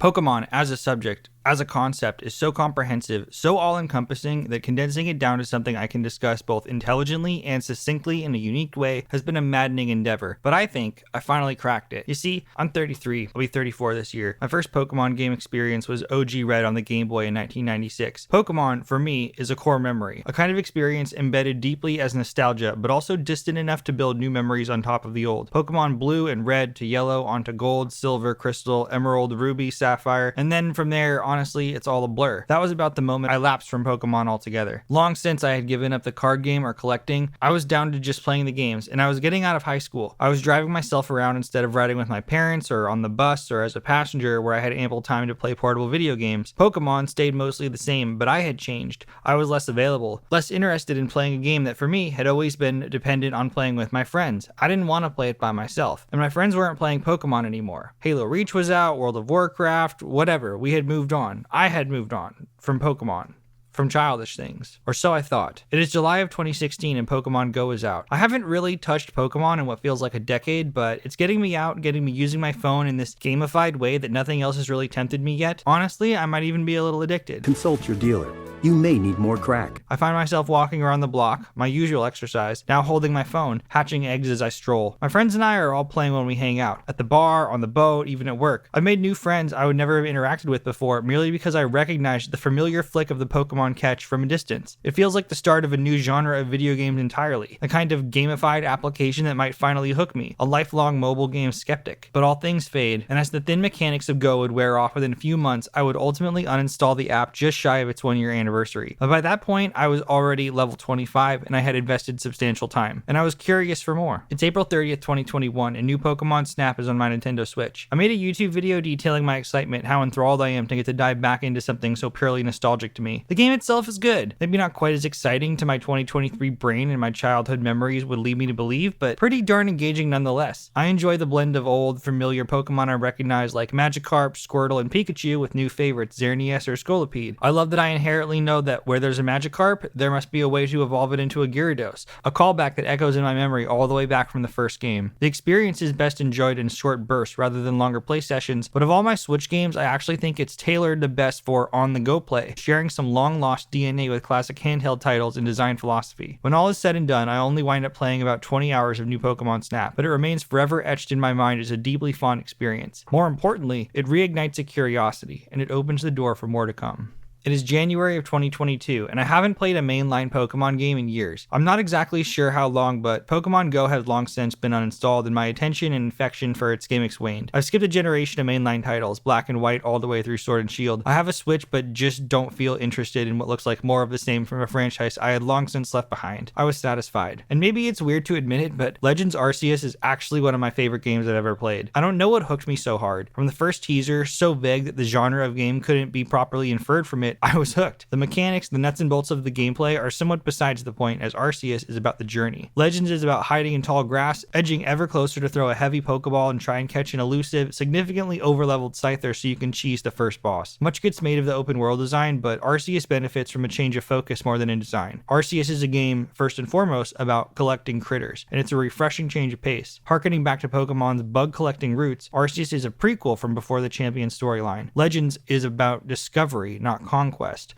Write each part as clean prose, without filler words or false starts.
Pokemon as a subject, as a concept, is so comprehensive, so all-encompassing that condensing it down to something I can discuss both intelligently and succinctly in a unique way has been a maddening endeavor. But I think I finally cracked it. You see, I'm 33, I'll be 34 this year. My first Pokemon game experience was OG Red on the Game Boy in 1996. Pokemon, for me, is a core memory, a kind of experience embedded deeply as nostalgia, but also distant enough to build new memories on top of the old. Pokemon Blue and Red to Yellow onto Gold, Silver, Crystal, Emerald, Ruby, Sapphire, and then from there, honestly, it's all a blur. That was about the moment I lapsed from Pokemon altogether. Long since I had given up the card game or collecting, I was down to just playing the games, and I was getting out of high school. I was driving myself around instead of riding with my parents or on the bus or as a passenger where I had ample time to play portable video games. Pokemon stayed mostly the same, but I had changed. I was less available, less interested in playing a game that for me had always been dependent on playing with my friends. I didn't want to play it by myself, and my friends weren't playing Pokemon anymore. Halo Reach was out, World of Warcraft, whatever. We had moved on. I had moved on from Pokemon. From childish things. Or so I thought. It is July of 2016 and Pokemon Go is out. I haven't really touched Pokemon in what feels like a decade, but it's getting me out, getting me using my phone in this gamified way that nothing else has really tempted me yet. Honestly, I might even be a little addicted. Consult your dealer. You may need more crack. I find myself walking around the block, my usual exercise, now holding my phone, hatching eggs as I stroll. My friends and I are all playing when we hang out, at the bar, on the boat, even at work. I've made new friends I would never have interacted with before merely because I recognized the familiar flick of the Pokemon catch from a distance. It feels like the start of a new genre of video games entirely, a kind of gamified application that might finally hook me, a lifelong mobile game skeptic. But all things fade, and as the thin mechanics of Go would wear off within a few months, I would ultimately uninstall the app just shy of its 1-year anniversary. But by that point, I was already level 25 and I had invested substantial time, and I was curious for more. It's April 30th, 2021, and new Pokemon Snap is on my Nintendo Switch. I made a YouTube video detailing my excitement, how enthralled I am to get to dive back into something so purely nostalgic to me. The game itself is good. Maybe not quite as exciting to my 2023 brain and my childhood memories would lead me to believe, but pretty darn engaging nonetheless. I enjoy the blend of old, familiar Pokemon I recognize like Magikarp, Squirtle, and Pikachu with new favorites Xerneas or Scolipede. I love that I inherently know that where there's a Magikarp, there must be a way to evolve it into a Gyarados, a callback that echoes in my memory all the way back from the first game. The experience is best enjoyed in short bursts rather than longer play sessions, but of all my Switch games, I actually think it's tailored the best for on-the-go play, sharing some long-lost DNA with classic handheld titles and design philosophy. When all is said and done, I only wind up playing about 20 hours of new Pokemon Snap, but it remains forever etched in my mind as a deeply fun experience. More importantly, it reignites a curiosity, and it opens the door for more to come. It is January of 2022, and I haven't played a mainline Pokemon game in years. I'm not exactly sure how long, but Pokemon Go has long since been uninstalled, and my attention and affection for its gimmicks waned. I've skipped a generation of mainline titles, Black and White all the way through Sword and Shield. I have a Switch, but just don't feel interested in what looks like more of the same from a franchise I had long since left behind. I was satisfied. And maybe it's weird to admit it, but Legends Arceus is actually one of my favorite games I've ever played. I don't know what hooked me so hard. From the first teaser, so vague that the genre of game couldn't be properly inferred from it, I was hooked. The mechanics, the nuts and bolts of the gameplay are somewhat besides the point, as Arceus is about the journey. Legends is about hiding in tall grass, edging ever closer to throw a heavy Pokeball and try and catch an elusive, significantly overleveled Scyther so you can cheese the first boss. Much gets made of the open world design, but Arceus benefits from a change of focus more than in design. Arceus is a game, first and foremost, about collecting critters, and it's a refreshing change of pace. Harkening back to Pokemon's bug collecting roots, Arceus is a prequel from before the champion storyline. Legends is about discovery, not conquest.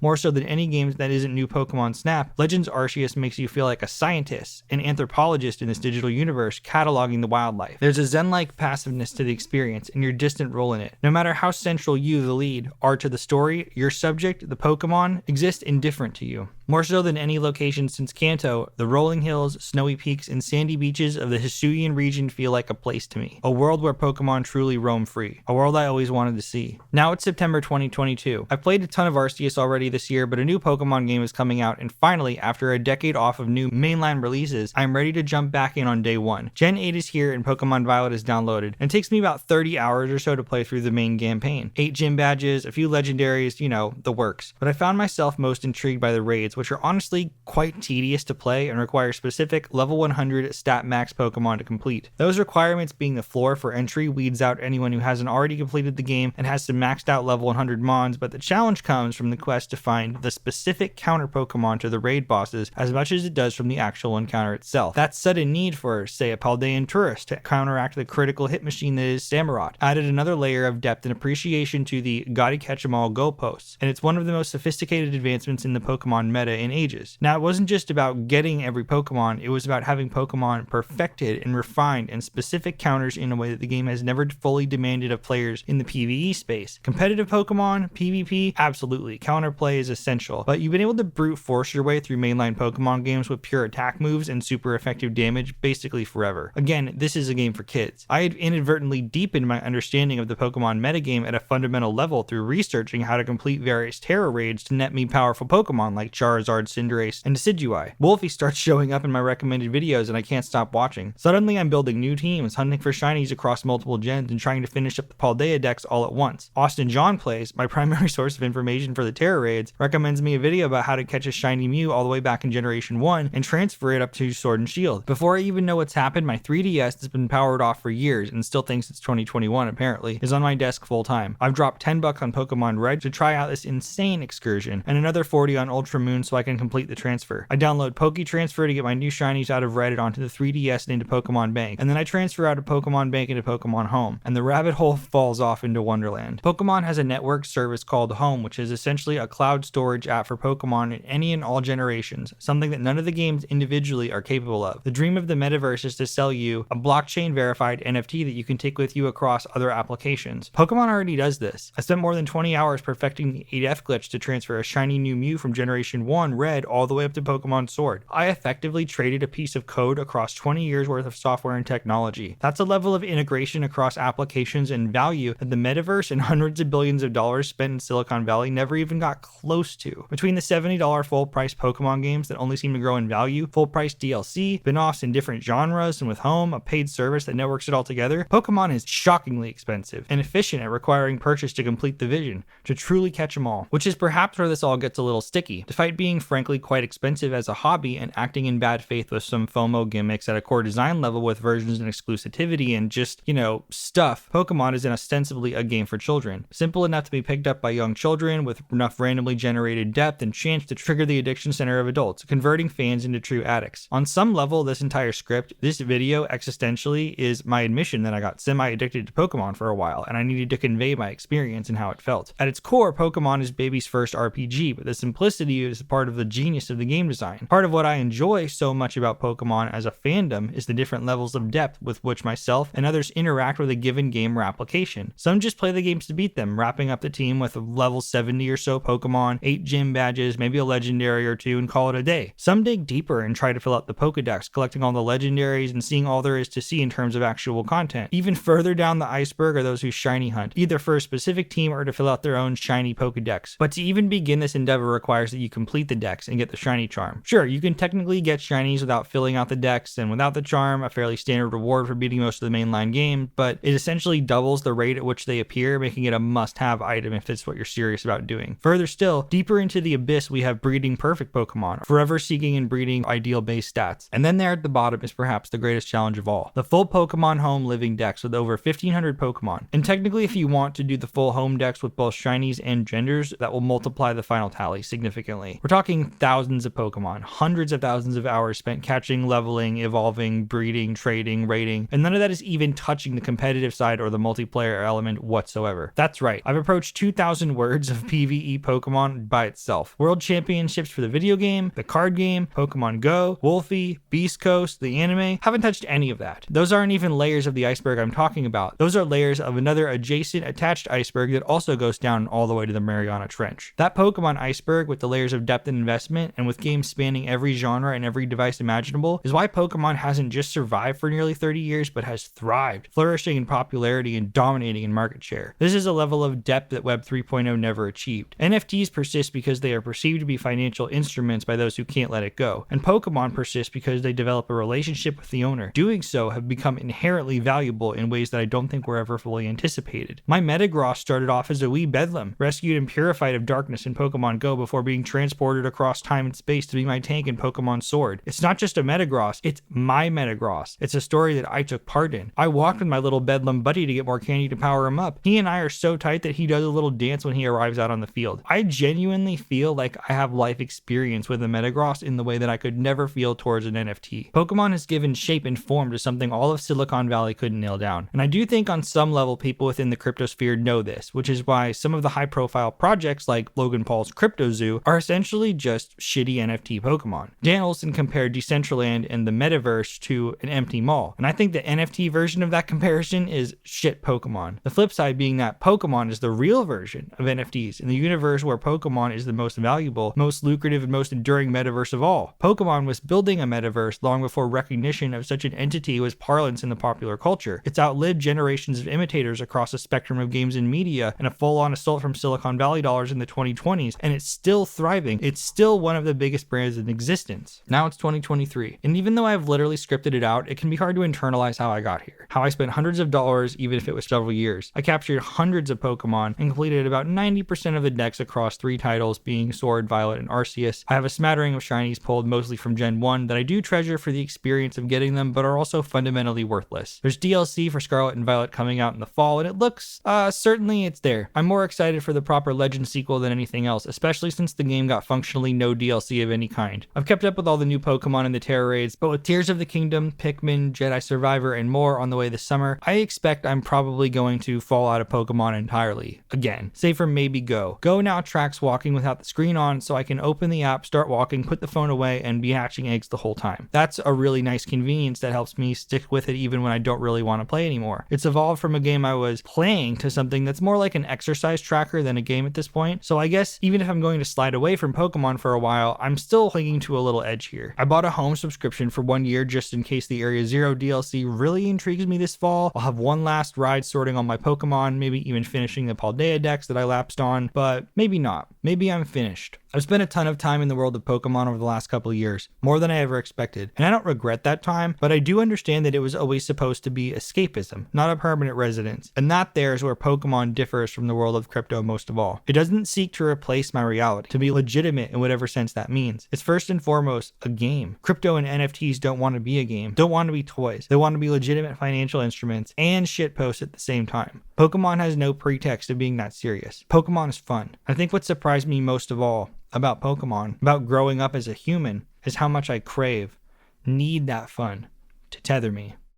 More so than any game that isn't new Pokemon Snap, Legends Arceus makes you feel like a scientist, an anthropologist in this digital universe cataloging the wildlife. There's a zen-like passiveness to the experience and your distant role in it. No matter how central you, the lead, are to the story, your subject, the Pokemon, exist indifferent to you. More so than any location since Kanto, the rolling hills, snowy peaks, and sandy beaches of the Hisuian region feel like a place to me. A world where Pokemon truly roam free. A world I always wanted to see. Now it's September 2022. I've played a ton of Arceus already this year, but a new Pokemon game is coming out, and finally, after a decade off of new mainline releases, I'm ready to jump back in on day one. Gen 8 is here and Pokemon Violet is downloaded, and it takes me about 30 hours or so to play through the main campaign. 8 gym badges, a few legendaries, the works. But I found myself most intrigued by the raids, modes, which are honestly quite tedious to play and require specific level 100 stat max Pokemon to complete. Those requirements being the floor for entry weeds out anyone who hasn't already completed the game and has some maxed out level 100 mons, but the challenge comes from the quest to find the specific counter Pokemon to the raid bosses as much as it does from the actual encounter itself. That sudden need for, say, a Paldean tourist to counteract the critical hit machine that is Samurott added another layer of depth and appreciation to the gotta catch 'em all go posts, and it's one of the most sophisticated advancements in the Pokemon meta in ages. Now, it wasn't just about getting every Pokemon, it was about having Pokemon perfected and refined and specific counters in a way that the game has never fully demanded of players in the PvE space. Competitive Pokemon, PvP, absolutely. Counterplay is essential, but you've been able to brute force your way through mainline Pokemon games with pure attack moves and super effective damage basically forever. Again, this is a game for kids. I had inadvertently deepened my understanding of the Pokemon metagame at a fundamental level through researching how to complete various Terra raids to net me powerful Pokemon like Charizard, Cinderace, and Decidueye. Wolfie starts showing up in my recommended videos and I can't stop watching. Suddenly I'm building new teams, hunting for shinies across multiple gens and trying to finish up the Paldea decks all at once. Austin John Plays, my primary source of information for the Terra raids, recommends me a video about how to catch a shiny Mew all the way back in Generation 1 and transfer it up to Sword and Shield. Before I even know what's happened, my 3DS has been powered off for years and still thinks it's 2021 apparently, is on my desk full time. I've dropped $10 on Pokemon Red to try out this insane excursion and another 40 on Ultra Moon so I can complete the transfer. I download PokeTransfer to get my new shinies out of Red and onto the 3DS and into Pokemon Bank, and then I transfer out of Pokemon Bank into Pokemon Home, and the rabbit hole falls off into Wonderland. Pokemon has a network service called Home, which is essentially a cloud storage app for Pokemon in any and all generations, something that none of the games individually are capable of. The dream of the Metaverse is to sell you a blockchain verified NFT that you can take with you across other applications. Pokemon already does this. I spent more than 20 hours perfecting the 8F glitch to transfer a shiny new Mew from Generation 1 Red all the way up to Pokemon Sword. I effectively traded a piece of code across 20 years worth of software and technology. That's a level of integration across applications and value that the Metaverse and hundreds of billions of dollars spent in Silicon Valley never even got close to. Between the $70 full price Pokemon games that only seem to grow in value, full price DLC, spin-offs in different genres, and with Home, a paid service that networks it all together, Pokemon is shockingly expensive and efficient at requiring purchase to complete the vision, to truly catch them all, which is perhaps where this all gets a little sticky. Despite being frankly quite expensive as a hobby and acting in bad faith with some FOMO gimmicks at a core design level with versions and exclusivity and just, stuff, Pokemon is ostensibly a game for children. Simple enough to be picked up by young children with enough randomly generated depth and chance to trigger the addiction center of adults, converting fans into true addicts. On some level, this entire script, this video existentially is my admission that I got semi-addicted to Pokemon for a while, and I needed to convey my experience and how it felt. At its core, Pokemon is baby's first RPG, but the simplicity is part of the genius of the game design. Part of what I enjoy so much about Pokemon as a fandom is the different levels of depth with which myself and others interact with a given game or application. Some just play the games to beat them, wrapping up the team with a level 70 or so Pokemon, 8 gym badges, maybe a legendary or two, and call it a day. Some dig deeper and try to fill out the Pokedex, collecting all the legendaries and seeing all there is to see in terms of actual content. Even further down the iceberg are those who shiny hunt, either for a specific team or to fill out their own shiny Pokedex. But to even begin this endeavor requires that you complete the dex and get the shiny charm. Sure, you can technically get shinies without filling out the dex and without the charm, a fairly standard reward for beating most of the mainline games, but it essentially doubles the rate at which they appear, making it a must-have item if it's what you're serious about doing. Further still, deeper into the abyss we have breeding perfect Pokemon, forever seeking and breeding ideal base stats. And then there at the bottom is perhaps the greatest challenge of all, the full Pokemon Home living dex with over 1,500 Pokemon. And technically if you want to do the full home dex with both shinies and genders, that will multiply the final tally significantly. We're talking thousands of Pokemon, hundreds of thousands of hours spent catching, leveling, evolving, breeding, trading, raiding, and none of that is even touching the competitive side or the multiplayer element whatsoever. That's right, I've approached 2,000 words of PvE Pokemon by itself. World Championships for the video game, the card game, Pokemon Go, Wolfie, Beast Coast, the anime, haven't touched any of that. Those aren't even layers of the iceberg I'm talking about. Those are layers of another adjacent attached iceberg that also goes down all the way to the Mariana Trench. That Pokemon iceberg with the layers of depth and investment, and with games spanning every genre and every device imaginable, is why Pokemon hasn't just survived for nearly 30 years, but has thrived, flourishing in popularity and dominating in market share. This is a level of depth that Web 3.0 never achieved. NFTs persist because they are perceived to be financial instruments by those who can't let it go, and Pokemon persist because they develop a relationship with the owner. Doing so have become inherently valuable in ways that I don't think were ever fully anticipated. My Metagross started off as a wee bedlam, rescued and purified of darkness in Pokemon Go before being transported transported across time and space to be my tank in Pokemon Sword. It's not just a Metagross, it's my Metagross. It's a story that I took part in. I walked with my little Bedlam buddy to get more candy to power him up. He and I are so tight that he does a little dance when he arrives out on the field. I genuinely feel like I have life experience with a Metagross in the way that I could never feel towards an NFT. Pokemon has given shape and form to something all of Silicon Valley couldn't nail down. And I do think on some level people within the cryptosphere know this, which is why some of the high profile projects like Logan Paul's Crypto Zoo are essentially just shitty NFT Pokemon. Dan Olson compared Decentraland and the Metaverse to an empty mall, and I think the NFT version of that comparison is shit Pokemon. The flip side being that Pokemon is the real version of NFTs in the universe where Pokemon is the most valuable, most lucrative, and most enduring metaverse of all. Pokemon was building a metaverse long before recognition of such an entity was parlance in the popular culture. It's outlived generations of imitators across a spectrum of games and media and a full-on assault from Silicon Valley dollars in the 2020s, and it's still thriving. It's still one of the biggest brands in existence. Now it's 2023, and even though I've literally scripted it out, it can be hard to internalize how I got here. How I spent hundreds of dollars even if it was several years. I captured hundreds of Pokemon and completed about 90% of the decks across 3 titles being Sword, Violet, and Arceus. I have a smattering of shinies pulled mostly from Gen 1 that I do treasure for the experience of getting them, but are also fundamentally worthless. There's DLC for Scarlet and Violet coming out in the fall, and it looks, certainly it's there. I'm more excited for the proper Legend sequel than anything else, especially since the game got functionally no DLC of any kind. I've kept up with all the new Pokemon in the Terra raids, but with Tears of the Kingdom, Pikmin, Jedi Survivor, and more on the way this summer, I expect I'm probably going to fall out of Pokemon entirely. Again, save for maybe Go. Go now tracks walking without the screen on, so I can open the app, start walking, put the phone away, and be hatching eggs the whole time. That's a really nice convenience that helps me stick with it even when I don't really want to play anymore. It's evolved from a game I was playing to something that's more like an exercise tracker than a game at this point, so I guess even if I'm going to slide away from Pokemon for a while, I'm still clinging to a little edge here. I bought a home subscription for 1 year just in case the Area Zero DLC really intrigues me this fall. I'll have one last ride sorting on my Pokemon, maybe even finishing the Paldea decks that I lapsed on, but maybe not. Maybe I'm finished. I've spent a ton of time in the world of Pokemon over the last couple of years, more than I ever expected, and I don't regret that time, but I do understand that it was always supposed to be escapism, not a permanent residence, and that there is where Pokemon differs from the world of crypto most of all. It doesn't seek to replace my reality, to be legitimate in whatever sense that means. It's first and foremost a game. Crypto and NFTs don't want to be a game, don't want to be toys. They want to be legitimate financial instruments and shitposts at the same time. Pokemon has no pretext of being that serious. Pokemon is fun. I think what surprised me most of all about Pokemon, about growing up as a human, is how much I crave, need that fun to tether me.